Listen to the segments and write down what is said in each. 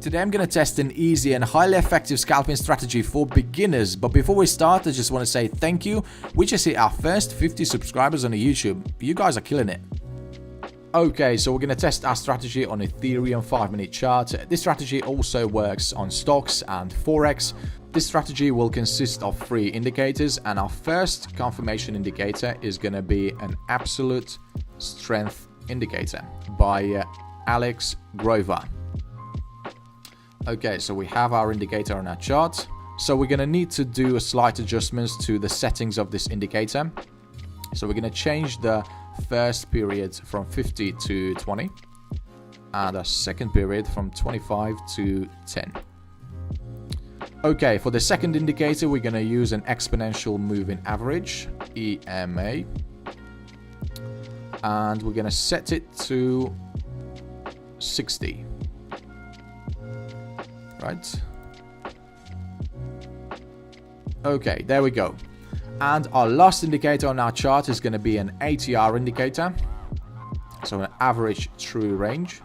Today I'm going to test an easy and highly effective scalping strategy for beginners, but before we start I just want to say thank you. We just hit our first 50 subscribers on YouTube. You guys are killing it. Okay, so we're going to test our strategy on Ethereum 5-minute chart. This strategy also works on stocks and Forex. This strategy will consist of 3 indicators, and our first confirmation indicator is going to be an absolute strength indicator by Alex Grover. Okay, so we have our indicator on our chart. So we're going to need to do a slight adjustments to the settings of this indicator. So we're going to change the first period from 50 to 20 and a second period from 25 to 10. Okay, for the second indicator we're going to use an exponential moving average, EMA, and we're going to set it to 60. Right. Okay, there we go. And our last indicator on our chart is going to be an ATR indicator. So an average true range.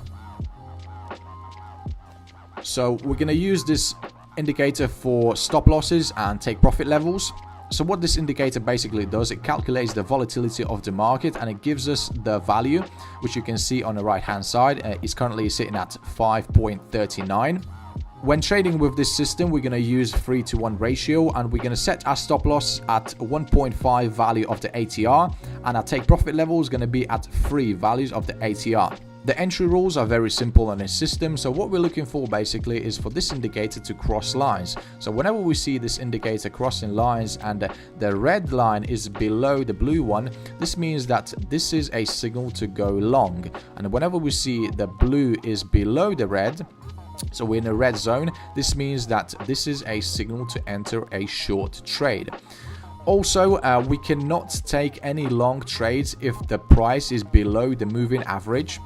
So we're going to use this indicator for stop losses and take profit levels. So what this indicator basically does, it calculates the volatility of the market and it gives us the value, which you can see on the right hand side. It's currently sitting at 5.39. When trading with this system, we're going to use 3-to-1 ratio, and we're going to set our stop loss at 1.5 value of the ATR, and our take profit level is going to be at 3 values of the ATR. The entry rules are very simple on this system, so what we're looking for basically is for this indicator to cross lines. So whenever we see this indicator crossing lines and the red line is below the blue one, this means that this is a signal to go long. And whenever we see the blue is below the red, so we're in a red zone, this means that this is a signal to enter a short trade. Also, we cannot take any long trades if the price is below the moving average.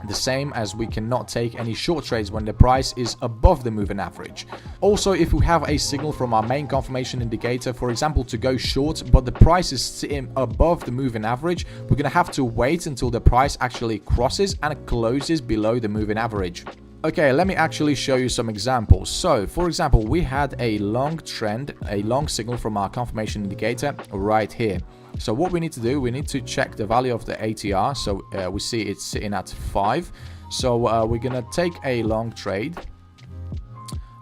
The same as we cannot take any short trades when the price is above the moving average. Also, if we have a signal from our main confirmation indicator, for example, to go short, but the price is sitting above the moving average, we're going to have to wait until the price actually crosses and closes below the moving average. Okay, let me actually show you some examples. So, for example, we had a long trend, a long signal from our confirmation indicator right here. So what we need to do, we need to check the value of the ATR. So we see it's sitting at 5. So we're going to take a long trade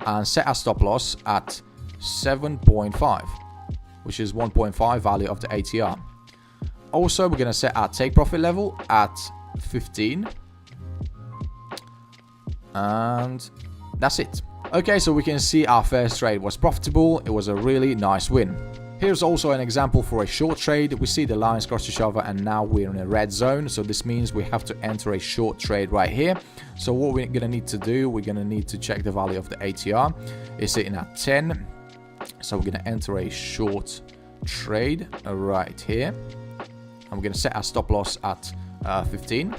and set our stop loss at 7.5, which is 1.5 value of the ATR. Also, we're going to set our take profit level at 15. And that's it. Okay, so we can see our first trade was profitable. It was a really nice win. Here's also an example for a short trade. We see the lines cross each other and now we're in a red zone. So this means we have to enter a short trade right here. So what we're going to need to do, we're going to need to check the value of the ATR. It's sitting at 10. So we're going to enter a short trade right here. And we're going to set our stop loss at 15.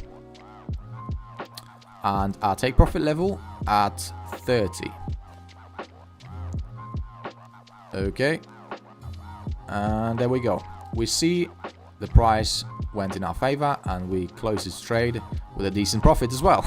And our take profit level at 30. Okay. And there we go. We see the price went in our favor and we closed this trade with a decent profit as well.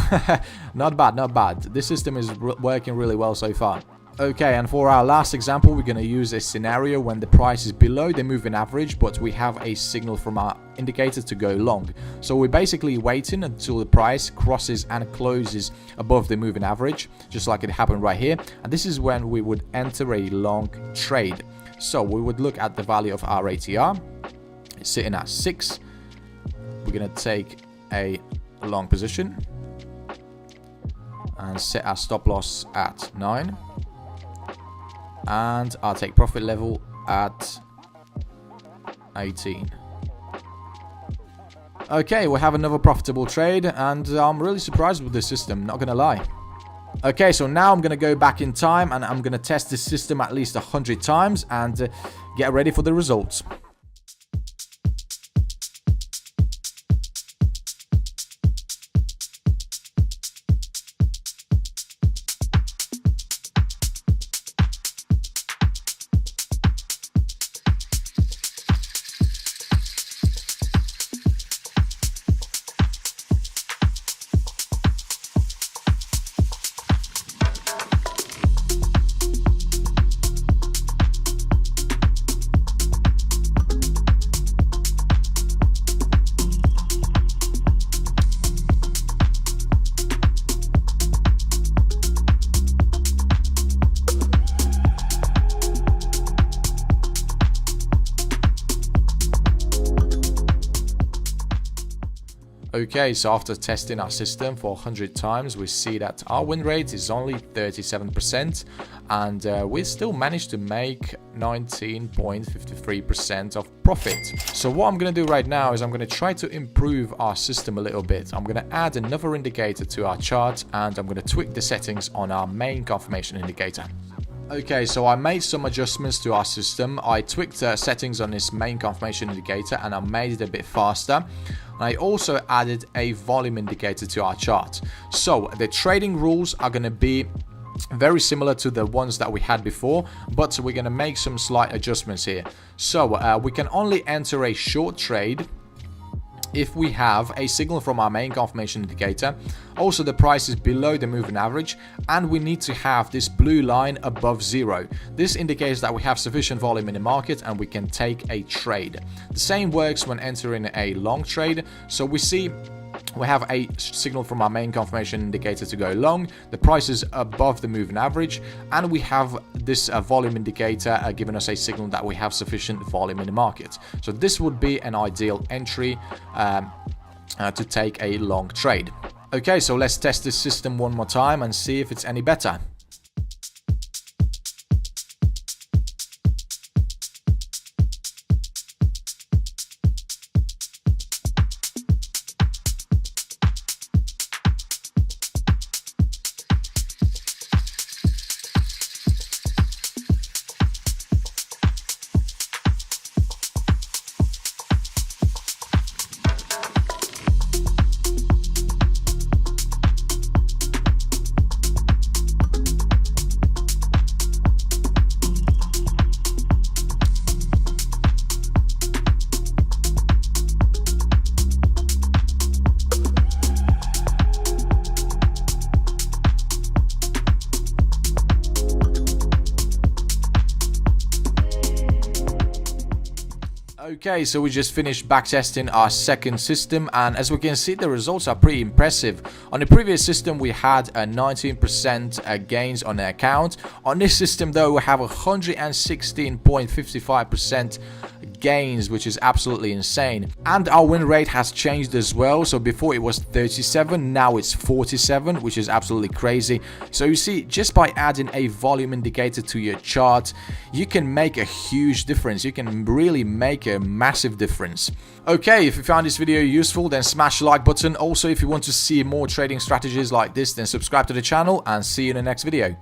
Not bad, not bad. This system is working really well so far. Okay, and for our last example, we're going to use a scenario when the price is below the moving average, but we have a signal from our indicator to go long. So we're basically waiting until the price crosses and closes above the moving average, just like it happened right here. And this is when we would enter a long trade. So we would look at the value of our ATR. It's sitting at 6. We're going to take a long position and set our stop loss at 9. And our take profit level at 18. Okay, we have another profitable trade, and I'm really surprised with this system, not gonna lie. Okay, so now I'm gonna go back in time and I'm gonna test this system at least 100 times and get ready for the results. Okay, so after testing our system for 100 times, we see that our win rate is only 37%, and we still managed to make 19.53% of profit. So what I'm going to do right now is I'm going to try to improve our system a little bit. I'm going to add another indicator to our chart, and I'm going to tweak the settings on our main confirmation indicator. Okay, so I made some adjustments to our system. I tweaked settings on this main confirmation indicator and I made it a bit faster. I also added a volume indicator to our chart. So the trading rules are going to be very similar to the ones that we had before, but we're going to make some slight adjustments here. So we can only enter a short trade if we have a signal from our main confirmation indicator, also the price is below the moving average, and we need to have this blue line above 0. This indicates that we have sufficient volume in the market and we can take a trade. The same works when entering a long trade. So we see we have a signal from our main confirmation indicator to go long, the price is above the moving average, and we have this volume indicator giving us a signal that we have sufficient volume in the market. So this would be an ideal entry to take a long trade. Okay, so let's test this system one more time and see if it's any better. Okay, so we just finished backtesting our second system, and as we can see, the results are pretty impressive. On the previous system, we had a 19% gains on the account. On this system, though, we have 116.55% gains, which is absolutely insane. And our win rate has changed as well. So before it was 37, now it's 47, which is absolutely crazy. So you see, just by adding a volume indicator to your chart, you can make a huge difference. You can really make a massive difference. Okay, if you found this video useful, then smash the like button. Also, if you want to see more trading strategies like this, then subscribe to the channel, and see you in the next video.